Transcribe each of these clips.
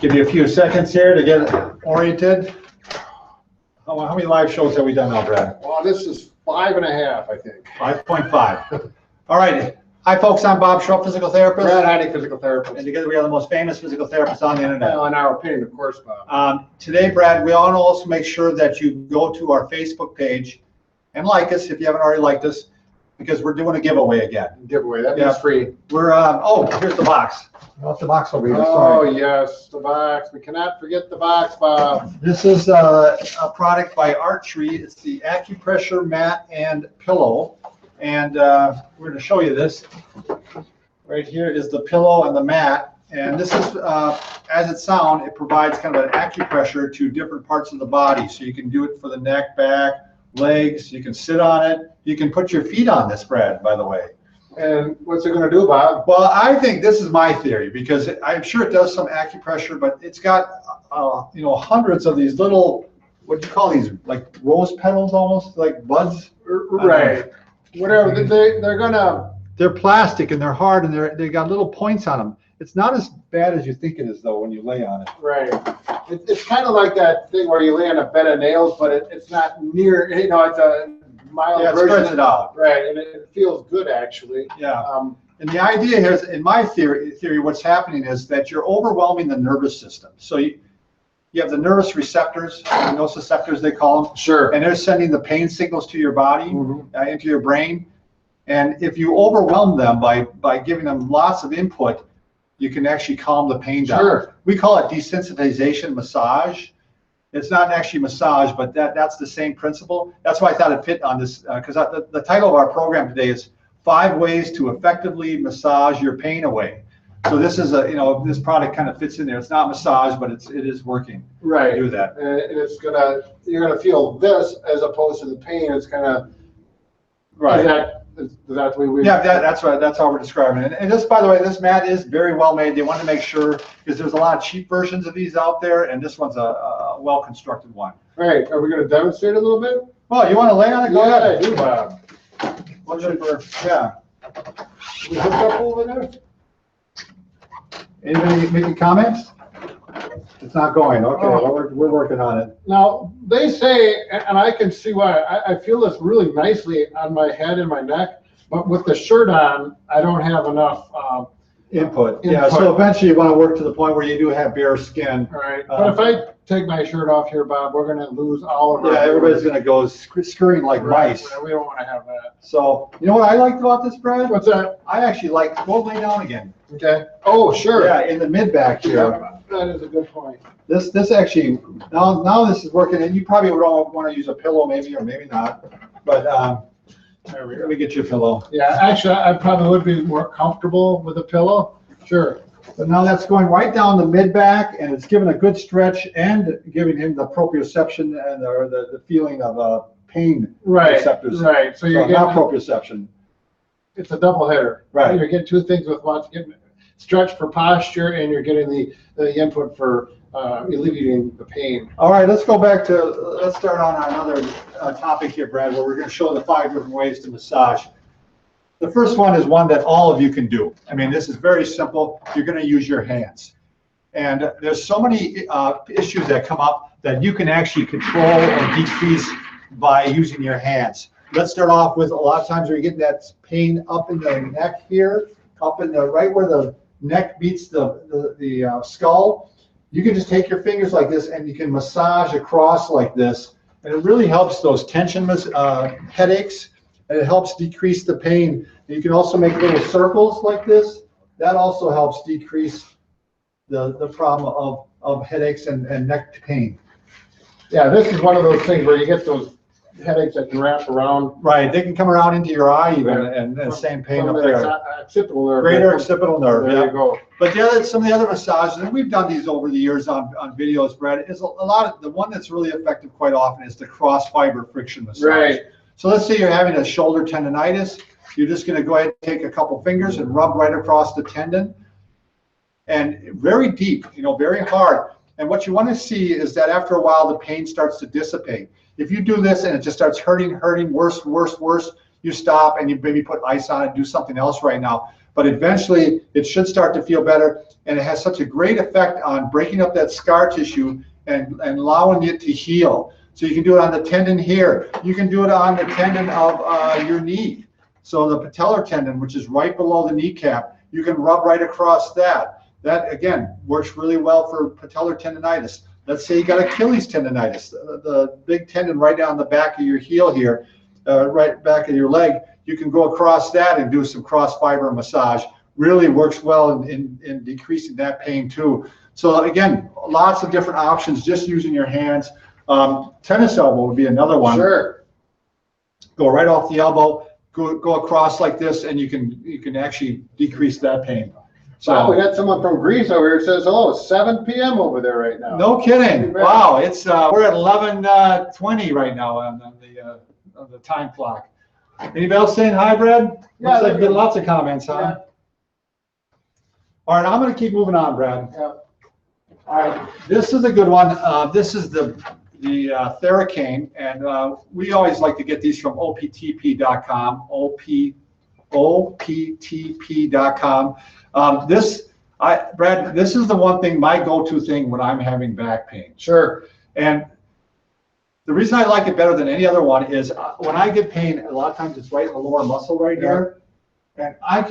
Give you a few seconds here to get oriented. How many live shows have we done now, Brad? Well, this is 5.5, I think. 5.5. All right. Hi, folks. I'm Bob Schrupp, physical therapist. Brad Heine, physical therapist. And together we are the most famous physical therapists on the internet. Well, in our opinion, of course, Bob. Today, Brad, we want to also make sure that you go to our Facebook page and like us if you haven't already liked us, because we're doing a giveaway again. Giveaway, that means free. We're, oh, here's the box. What's the box over here? Oh, Sorry. yes, the box. We cannot forget the box, Bob. This is a product by Archery. It's the acupressure mat and pillow. And we're going to show you this. Right here is the pillow and the mat. And this is, as it sounds, it provides kind of an acupressure to different parts of the body. So you can do it for the neck, back, legs. You can sit on it. You can put your feet on this, Brad, by the way. And what's it going to do, Bob? Well, I think this is my theory, because I'm sure it does some acupressure, but it's got, hundreds of these little, what do you call these, like rose petals almost, like buds? Right. Whatever. They're going to... They're plastic and they're hard and they got little points on them. It's not as bad as you think it is, though, when you lay on it. Right. It's kind of like that thing where you lay on a bed of nails, but it's not near, it's a mild version. It spreads it out. Right, and it feels good, actually. Yeah. And the idea here is, in my theory, what's happening is that you're overwhelming the nervous system. So you have the nervous receptors, nociceptors they call them. Sure. And they're sending the pain signals to your body, into your brain. And if you overwhelm them by giving them lots of input, you can actually calm the pain down. Sure. We call it desensitization massage. It's not actually massage, but that's the same principle. That's why I thought it fit on this, because the title of our program today is 5 Ways to Effectively Massage Your Pain Away. So this is this product kind of fits in there. It's not massage, but it is working. Right. To do that. And you're gonna feel this as opposed to the pain. It's gonna. Right. Is that the way we? Yeah, that's right. That's how we're describing it. And this, by the way, this mat is very well made. They want to make sure, because there's a lot of cheap versions of these out there, and this one's a well-constructed one. Right. Are we going to demonstrate a little bit? Well, you want to lay on it? Go ahead. I do, Bob. Yeah. We hooked up over there? Anybody making comments? It's not going. Okay, well, we're working on it. Now, they say, and I can see why, I feel this really nicely on my head and my neck, but with the shirt on, I don't have enough input. Yeah, so eventually you want to work to the point where you do have bare skin. All right, but if I take my shirt off here, Bob, we're going to lose all of our... Yeah, everybody's going to go scurrying like mice. We don't want to have that. So, you know what I liked about this, Brad? What's that? I actually like, go lay down again. Okay. Oh, sure. Yeah, in the mid-back here. Yeah, that is a good point. This actually, now this is working, and you probably would all want to use a pillow maybe, or maybe not, but let me get you a pillow. Yeah, actually, I probably would be more comfortable with a pillow. Sure. But now that's going right down the mid-back, and it's giving a good stretch and giving him the proprioception and the feeling of pain receptors. Right. So you're getting proprioception. It's a double hitter. Right. You're getting 2 things with one. You're getting stretch for posture, and you're getting the input for alleviating the pain. All right, let's start on another topic here, Brad, where we're going to show the 5 different ways to massage. The first one is one that all of you can do. I mean, this is very simple. You're going to use your hands. And there's so many issues that come up that you can actually control or decrease by using your hands. Let's start off with, a lot of times you're getting that pain up in the neck here, up in the right where the neck meets the skull. You can just take your fingers like this and you can massage across like this, and it really helps those tension headaches, and it helps decrease the pain. And you can also make little circles like this. That also helps decrease the problem of headaches and neck pain. Yeah, this is one of those things where you get those headaches that can wrap around. Right, they can come around into your eye even, and same pain up there. Occipital nerve. Greater occipital nerve. There you go. But some of the other massages, and we've done these over the years on videos, Brad, is a lot of the one that's really effective quite often is the cross fiber friction massage. Right. So let's say you're having a shoulder tendonitis. You're just going to go ahead and take a couple fingers and rub right across the tendon, and very deep, very hard. And what you want to see is that after a while, the pain starts to dissipate. If you do this and it just starts hurting, worse, you stop and you maybe put ice on it, do something else right now. but eventually it should start to feel better. And it has such a great effect on breaking up that scar tissue and allowing it to heal. So you can do it on the tendon here. You can do it on the tendon of your knee. So the patellar tendon, which is right below the kneecap, you can rub right across that. That, again, works really well for patellar tendonitis. Let's say you got Achilles tendonitis, the big tendon right down the back of your heel here, right back of your leg. You can go across that and do some cross fiber massage. Really works well in decreasing that pain too. So again, lots of different options just using your hands. Tennis elbow would be another one. Sure. Go right off the elbow, go across like this, and you can actually decrease that pain. So wow, we got someone from Greece over here who says, hello, it's 7 p.m. over there right now. No kidding. Wow, it's we're at 11:20 right now on the time clock. Anybody else saying hi, Brad? Yeah, looks like we get lots of comments, huh? Yeah. All right, I'm going to keep moving on, Brad. Yeah. All right, this is a good one. This is the Theracane, and we always like to get these from optp.com, optp.com. Brad, this is the one thing, my go-to thing when I'm having back pain. Sure. And the reason I like it better than any other one is when I get pain, a lot of times it's right in the lower muscle right here. And I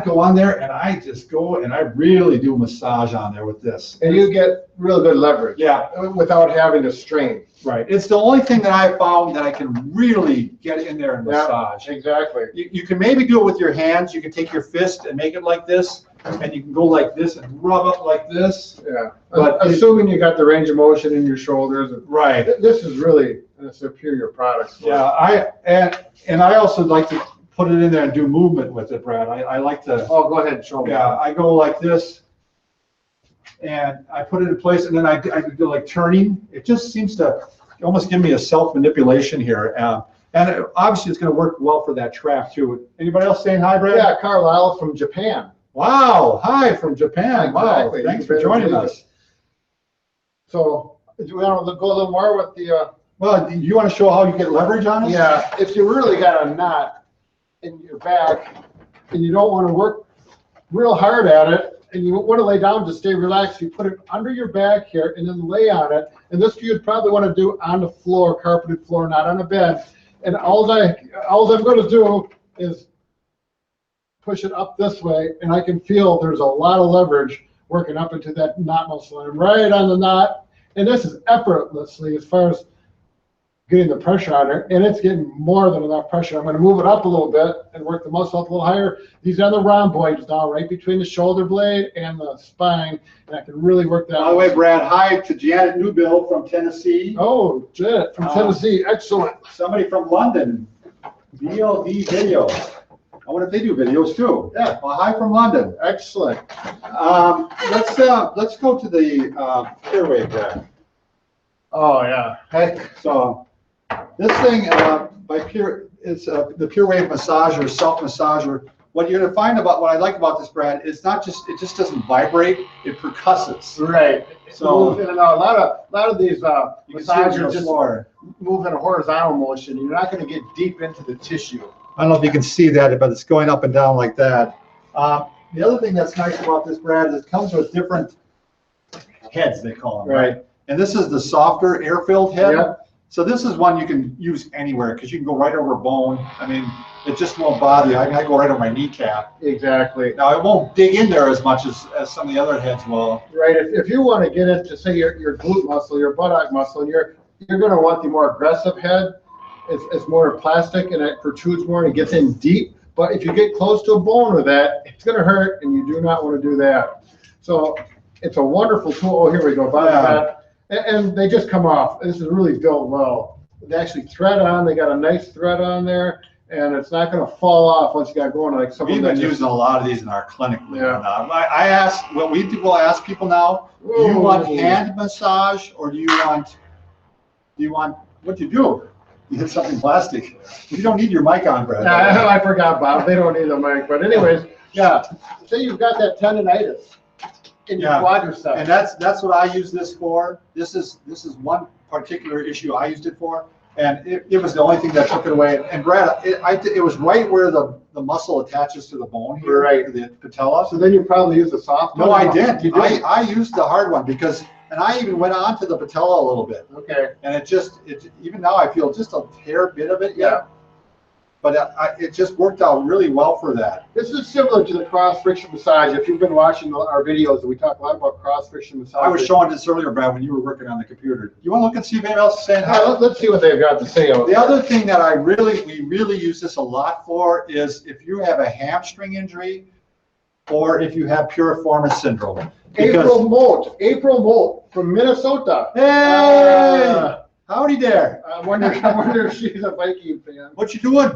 go on there and I just go and I really do massage on there with this. And you get real good leverage. Yeah. Without having to strain. Right. It's the only thing that I found that I can really get in there and massage. Exactly. You can maybe do it with your hands. You can take your fist and make it like this, and you can go like this and rub it like this. Yeah. But assuming you got the range of motion in your shoulders. Right. This is really a superior product. Yeah. And I also like to put it in there and do movement with it, Brad. I like to. Oh, go ahead and show me. Yeah. I go like this, and I put it in place, and then I do like turning. It just seems to almost give me a self-manipulation here. And obviously it's going to work well for that trap too. Anybody else saying hi, Brad? Yeah, Carlisle from Japan. Wow, hi from Japan. Exactly. Wow, thanks for joining us. So, do you want to go a little more with the... Well, do you want to show how you get leverage on it? Yeah, if you really got a knot in your back and you don't want to work real hard at it, and you want to lay down to stay relaxed, you put it under your back here and then lay on it. And this you'd probably want to do on the floor, carpeted floor, not on a bed. And all I'm going to do is push it up this way, and I can feel there's a lot of leverage working up into that knot muscle. I'm right on the knot, and this is effortlessly as far as getting the pressure on it, and it's getting more than enough pressure. I'm going to move it up a little bit and work the muscle up a little higher. These are the rhomboids now, right between the shoulder blade and the spine, and I can really work that. By the way, Brad, hi to Janet Newbill from Tennessee. Oh, Janet from Tennessee, excellent. Somebody from London, BLD Videos. I wonder if they do videos too. Yeah. Well, hi from London. Excellent. Let's go to the Purewave, Brad. Oh yeah. Okay. So this thing by Pure, it's the Purewave massager, self massager. What you're going to find about what I like about this, Brad, is not just it just doesn't vibrate; it percusses. Right. So a lot of these massagers just floor. move in a horizontal motion. You're not going to get deep into the tissue. I don't know if you can see that, but it's going up and down like that. The other thing that's nice about this, Brad, is it comes with different heads, they call them, right? And this is the softer air-filled head. Yep. So this is one you can use anywhere because you can go right over bone. I mean, it just won't bother you. I go right over my kneecap. Exactly. Now, it won't dig in there as much as some of the other heads will. Right. If you want to get into, say, your glute muscle, your buttock muscle, and you're going to want the more aggressive head. It's more plastic and it protrudes more and it gets in deep. But if you get close to a bone with that, it's going to hurt, and you do not want to do that. So it's a wonderful tool. Oh, here we go. And they just come off. This is really built well. They actually thread on. They got a nice thread on there, and it's not going to fall off once you got going. Like we've been using a lot of these in our clinic. Yeah. I ask, what we do, we'll ask people now, do you want hand massage or do you want, what do you do? You hit something plastic. You don't need your mic on, Brad. Yeah, I forgot, Bob. They don't need a mic. But anyways, yeah. Say you've got that tendonitis in your quadricep. And that's what I use this for. This is one particular issue I used it for. And it was the only thing that took it away. And Brad, it was right where the muscle attaches to the bone here, right, the patella. So then you probably use the soft one? No, I didn't. I used the hard one because, and I even went on to the patella a little bit. Okay. And even now I feel just a hair bit of it. Yeah. But it just worked out really well for that. This is similar to the cross friction massage. If you've been watching our videos, we talk a lot about cross friction massage. I was showing this earlier, Brad, when you were working on the computer. You want to look and see if anyone else is saying hi? Let's see what they've got to say. The other thing that we really use this a lot for is if you have a hamstring injury or if you have piriformis syndrome. April Molt from Minnesota. Hey! Howdy there. I wonder if she's a Viking fan. What you doing?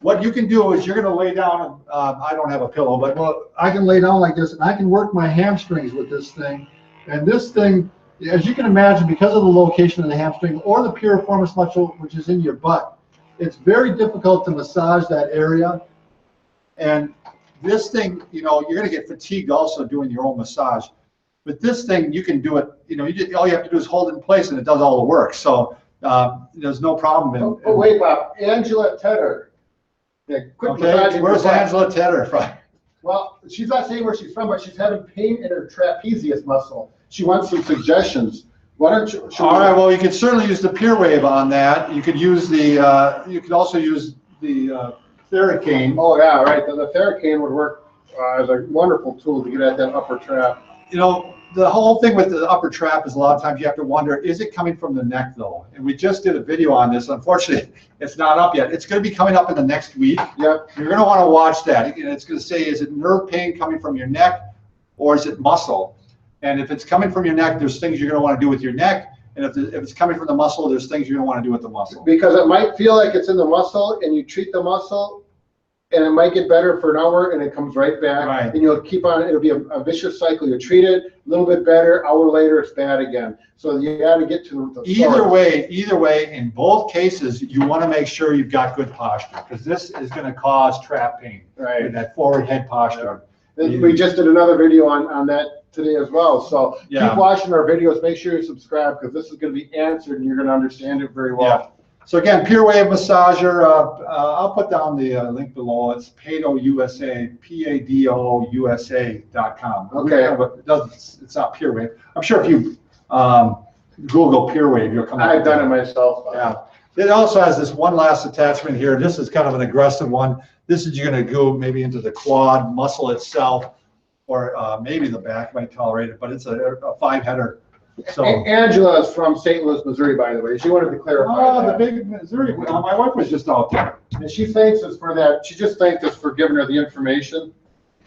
What you can do is you're going to lay down. I don't have a pillow, but I can lay down like this, and I can work my hamstrings with this thing. And this thing, as you can imagine, because of the location of the hamstring or the piriformis muscle, which is in your butt, it's very difficult to massage that area. And this thing, you're going to get fatigued also doing your own massage. But this thing, you can do it, all you have to do is hold it in place and it does all the work. So there's no problem. Wait, Bob, Angela Tedder. Yeah, okay, where's Angela Tedder from? Well, she's not saying where she's from, but she's having pain in her trapezius muscle. She wants some suggestions. Why don't you? All right, well, you could certainly use the Peer Wave on that. You could use you could also use the Theracane. Oh, yeah, right. The Theracane would work as a wonderful tool to get at that upper trap. The whole thing with the upper trap is a lot of times you have to wonder, is it coming from the neck though? And we just did a video on this. Unfortunately, it's not up yet. It's going to be coming up in the next week. Yep. You're going to want to watch that. And it's going to say, is it nerve pain coming from your neck or is it muscle? And if it's coming from your neck, there's things you're going to want to do with your neck. And if it's coming from the muscle, there's things you're going to want to do with the muscle. Because it might feel like it's in the muscle and you treat the muscle and it might get better for an hour and it comes right back. Right. And you'll keep on, it'll be a vicious cycle. You treat it, a little bit better, hour later it's bad again. So you got to get to the Either way, in both cases, you want to make sure you've got good posture because this is going to cause trap pain. Right. That forward head posture. Yeah. We just did another video on that today as well. So keep watching our videos. Make sure you subscribe because this is going to be answered and you're going to understand it very well. Yeah. So again, Peer Wave Massager, I'll put down the link below. It's Pado USA, PADOUSA.com. Okay. It's not Peer Wave. I'm sure if you Google Peer Wave, you'll come up. I've done it myself. Yeah. It also has this one last attachment here. This is kind of an aggressive one. This is you're going to go maybe into the quad muscle itself, or maybe the back might tolerate it, but it's a 5-header. So Angela is from St. Louis, Missouri, by the way. She wanted to clarify that. The big Missouri. My wife was just out there. And she thanks us for that. She just thanked us for giving her the information.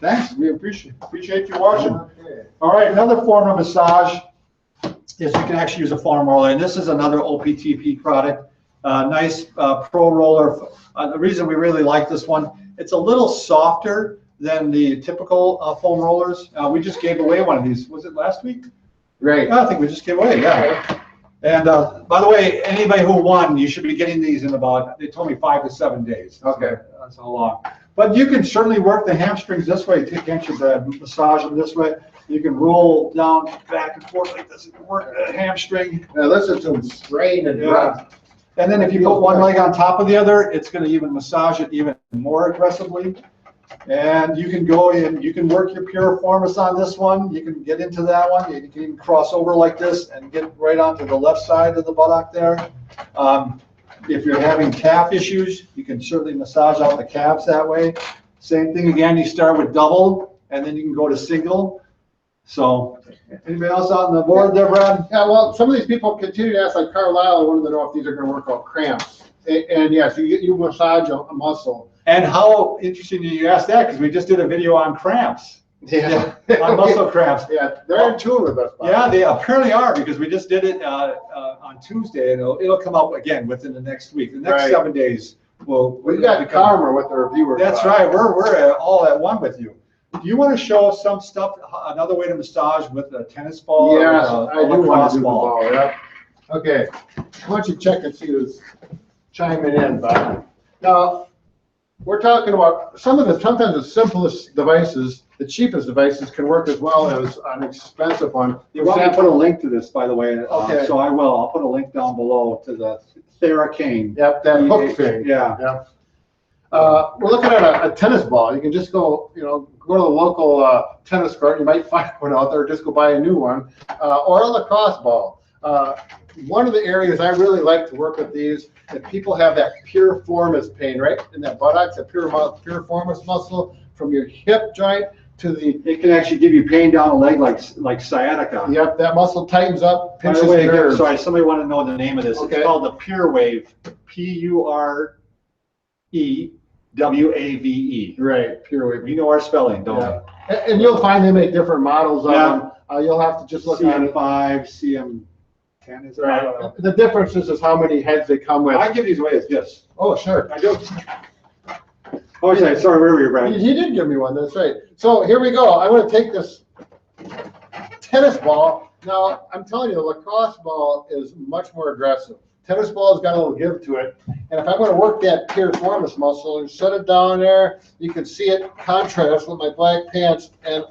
Thanks. We appreciate you watching. Okay. All right, another form of massage is you can actually use a foam roller, and this is another OPTP product. Nice pro roller. The reason we really like this one, it's a little softer than the typical foam rollers. We just gave away one of these. Was it last week? Right. I think we just gave away, yeah. And by the way, anybody who won, you should be getting these in about, they told me 5 to 7 days. Okay. That's how long. But you can certainly work the hamstrings this way, can't you, Brad? Massage them this way. You can roll down back and forth like this. You can work the hamstring. Now listen to them strain and drop. And then if you put one leg on top of the other, it's going to even massage it even more aggressively. And you can go in, you can work your piriformis on this one. You can get into that one. You can even cross over like this and get right onto the left side of the buttock there. If you're having calf issues, you can certainly massage out the calves that way. Same thing again, you start with double and then you can go to single. So anybody else on the board there, Brad? Yeah, well, some of these people continue to ask, like Carlisle, I wanted to know if these are going to work out cramps. And yes, you massage a muscle. And how interesting you asked that, because we just did a video on cramps. Yeah. On muscle cramps. Yeah, they're in tune with us. Bob. Yeah, they apparently are, because we just did it on Tuesday, and it'll come up again within the next week. The next 7 days, we got karma with our viewers. That's right. We're all at one with you. Do you want to show some stuff, another way to massage with a tennis ball? Yes, or I do want to do the ball. Yeah. Okay. Why don't you check and see who's chiming in, Bob? Now, we're talking about sometimes the simplest devices, the cheapest devices can work as well as an expensive one. You want me to put a link to this, by the way? Okay. So I will. I'll put a link down below to the Theracane. Yep, that hook thing. Yeah. Yep. We're looking at a tennis ball. You can just go, go to the local tennis court. You might find one out there, or just go buy a new one, or a lacrosse ball. One of the areas I really like to work with these, if people have that piriformis pain, right, in that buttocks, that piriformis muscle from your hip joint to the. It can actually give you pain down the leg like sciatica. Yep, that muscle tightens up, By pinches the way, the nerves. sorry, somebody want to know the name of this. Okay. It's called the Pure Wave, P-U-R-E-W-A-V-E. Right, pure wave. We know our spelling, don't Yeah. And you'll find they make different models of them. You'll have to just we? look at it. CM5, CM10 is it? I don't know. The difference is how many heads they come with. I give these away as gifts. Oh, sure. I do. Oh, sorry, where were you, Brad? He did give me one, that's right. So here we go. I'm going to take this tennis ball. Now, I'm telling you, the lacrosse ball is much more aggressive. Tennis ball has got a little give to it. And if I'm going to work that piriformis muscle and set it down there, you can see it contrast with my black pants. And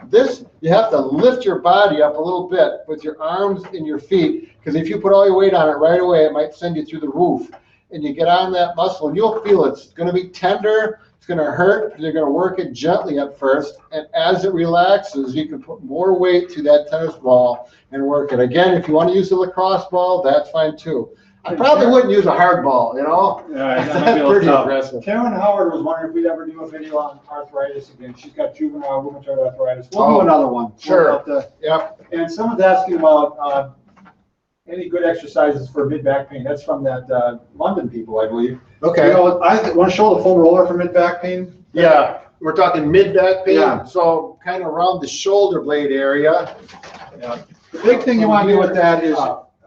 this, you have to lift your body up a little bit with your arms and your feet, because if you put all your weight on it right away, it might send you through the roof. And you get on that muscle and you'll feel it's going to be tender, it's going to hurt, you're going to work it gently at first, and as it relaxes, you can put more weight to that tennis ball and work it. Again, if you want to use the lacrosse ball, that's fine too. I probably wouldn't use a hard ball, Yeah, That's pretty aggressive. Karen Howard was wondering if we'd ever do a video on arthritis again. She's got juvenile rheumatoid arthritis. We'll do another one. Sure. Yep. And someone's asking about any good exercises for mid-back pain. That's from that London people, I believe. Okay. I want to show the foam roller for mid-back pain. Yeah, we're talking mid-back pain, Yeah. so kind of around the shoulder blade area. Yeah. The big thing you want to do with that is,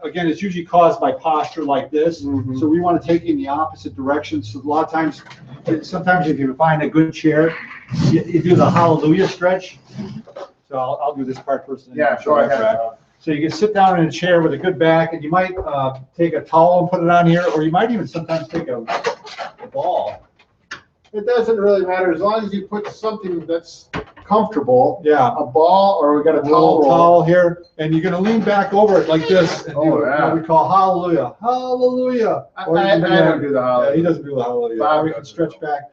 again, it's usually caused by posture like this. Mhm. So we want to take it in the opposite direction. So a lot of times, sometimes if you find a good chair, you do the Halleluja Stretch. So I'll do this part first. And then Yeah, show go that ahead. track. So you can sit down in a chair with a good back, and you might take a towel and put it on here, or you might even sometimes take a ball. It doesn't really matter, as long as you put something that's comfortable, Yeah. a ball, or we got a A little towel roll. towel here, and you're gonna lean back over it like this and do yeah. what we call Hallelujah, Hallelujah. Or you I can don't do the Yeah, holiday. he doesn't do the Hallelujah. Bob Or you does can stretch back.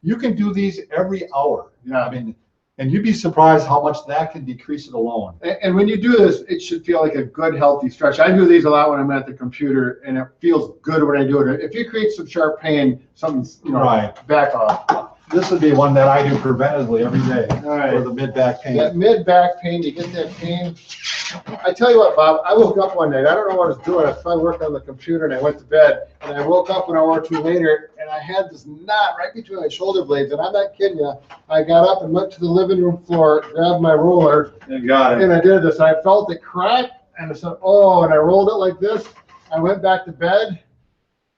You can do these every hour. Yeah. I mean, and you'd be surprised how much that can decrease it alone. And when you do this, it should feel like a good, healthy stretch. I do these a lot when I'm at the computer, and it feels good when I do it. If you create some sharp pain, something's, Right. back off. This would be one that I do preventatively every day All right. for the mid-back pain. That mid-back pain, you get that pain. I tell you what, Bob, I woke up one night, I don't know what I was doing, I was probably working on the computer, and I went to bed, and I woke up an hour or two later, and I had this knot right between my shoulder blades, and I'm not kidding you. I got up and went to the living room floor, grabbed my roller, You got it. and I did this. I felt it crack, and I said, oh, and I rolled it like this. I went back to bed,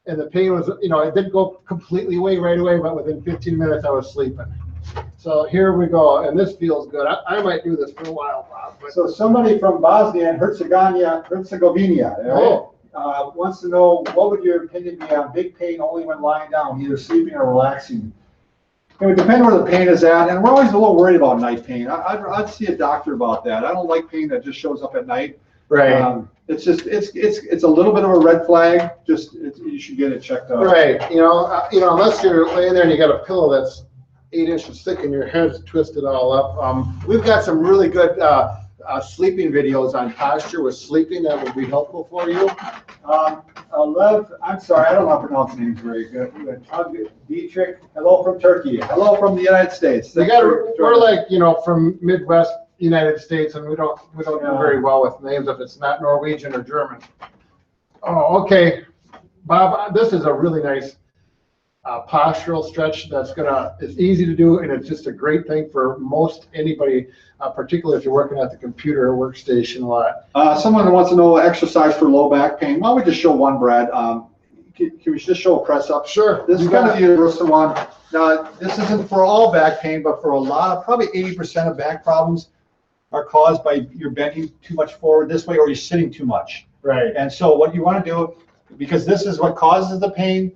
and the pain was, it didn't go completely away right away, but within 15 minutes I was sleeping. So here we go, and this feels good. I might do this for a while, Bob. But So somebody from Bosnia and Herzegovina, wants to know, what would your opinion be on big pain only when lying down, either sleeping or relaxing? It would depend where the pain is at, and we're always a little worried about night pain. I'd see a doctor about that. I don't like pain that just shows up at night. right, It's just, it's a little bit of a red flag, you should get it checked out. right. Unless you're laying there and you got a pillow that's 8 inches thick and your head's twisted all up. We've got some really good sleeping videos on posture with sleeping that would be helpful for you. I'm sorry, I don't know how to pronounce names very good. Dietrich, hello from Turkey. Hello from the United States. We're like, from Midwest United States, and we don't do very well with names if it's not Norwegian or German. Oh, okay. Bob, this is a really nice postural stretch it's easy to do, and it's just a great thing for most anybody, particularly if you're working at the computer or workstation a lot. Someone wants to know exercise for low back pain. Why don't we just show one, Brad? Can we just show a press up? Sure. This is kind of the universal one. Now, this isn't for all back pain, but for a lot of, probably 80% of back problems are caused by you're bending too much forward this way or you're sitting too much. Right. And so what you want to do, because this is what causes the pain,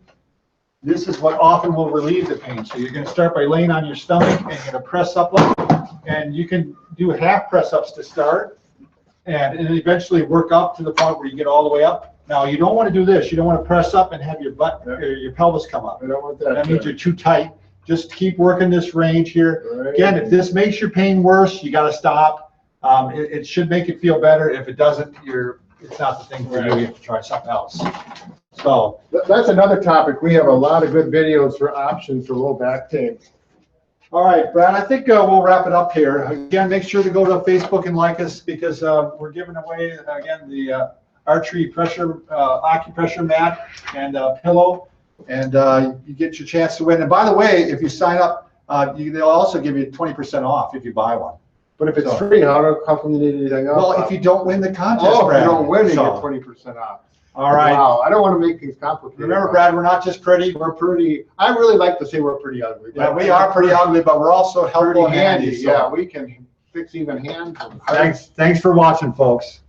this is what often will relieve the pain. So you're going to start by laying on your stomach and you're going to press up, and you can do half press ups to start, and eventually work up to the point where you get all the way up. Now you don't want to do this. You don't want to press up and have your butt or your pelvis come up. I don't want that. That means you're too tight. Just keep working this range here. Right. Again, if this makes your pain worse, you got to stop. It should make it feel better. If it doesn't, it's not the thing for you. You have to try something else. So That's another topic. We have a lot of good videos for options for low back pain. all right, Brad, I think we'll wrap it up here. Again, make sure to go to Facebook and like us, because we're giving away, again, the archery pressure, acupressure mat and pillow, and you get your chance to win. And by the way, if you sign up, they'll also give you 20% off if you buy one. But if it's free, how come you need anything else? Well, if you don't win the contest, if Brad. you don't win, you So, get 20% off. all right. Wow, I don't want to make things complicated. Remember, Brad, we're not just pretty. We're pretty, I really like to say we're pretty ugly. Yeah, we are pretty ugly, but we're also helpful Pretty and handy. handy, So yeah, we can fix even hands. thanks for watching, folks.